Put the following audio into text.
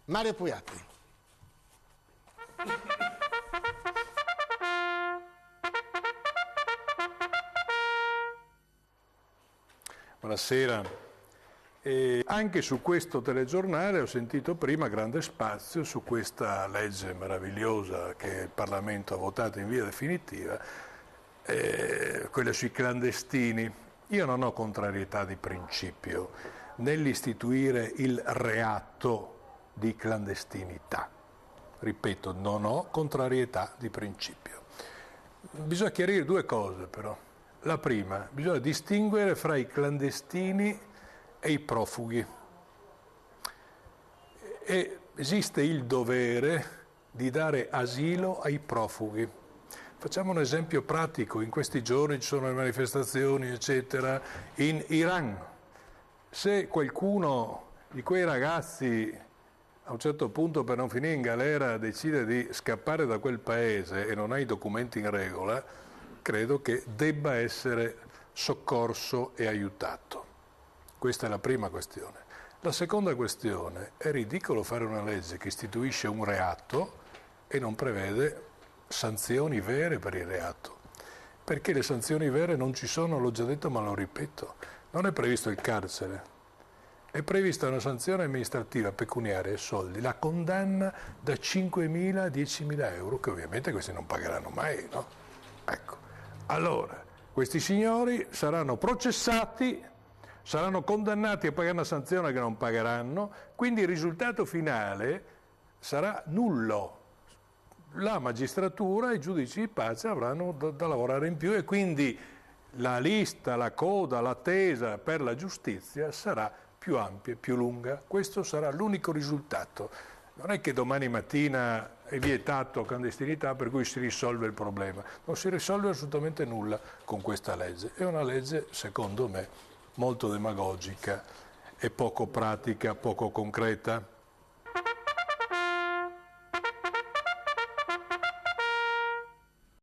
Mario Pugliatti. Buonasera. Anche su questo telegiornale ho sentito prima grande spazio su questa legge meravigliosa che il Parlamento ha votato in via definitiva, quella sui clandestini. Io non ho contrarietà di principio nell'istituire il reato di clandestinità. Ripeto, non ho contrarietà di principio. Bisogna chiarire due cose però. La prima, bisogna distinguere fra i clandestini e i profughi. E esiste il dovere di dare asilo ai profughi. Facciamo un esempio pratico: in questi giorni ci sono le manifestazioni, eccetera, in Iran. Se qualcuno di quei ragazzi a un certo punto, per non finire in galera, decide di scappare da quel paese e non ha i documenti in regola, credo che debba essere soccorso e aiutato. Questa è la prima questione. La seconda questione: è ridicolo fare una legge che istituisce un reato e non prevede sanzioni vere per il reato. Perché le sanzioni vere non ci sono, l'ho già detto ma lo ripeto. Non è previsto il carcere. È prevista una sanzione amministrativa pecuniaria e soldi, la condanna da 5.000 a 10.000 euro, che ovviamente questi non pagheranno mai, no? Ecco. Allora, questi signori saranno processati, saranno condannati a pagare una sanzione che non pagheranno, quindi il risultato finale sarà nullo. La magistratura e i giudici di pace avranno da lavorare in più e quindi la lista, la coda, l'attesa per la giustizia sarà più ampia, più lunga. Questo sarà l'unico risultato. Non è che domani mattina è vietato clandestinità per cui si risolve il problema. Non si risolve assolutamente nulla con questa legge. È una legge, secondo me, molto demagogica e poco pratica, poco concreta.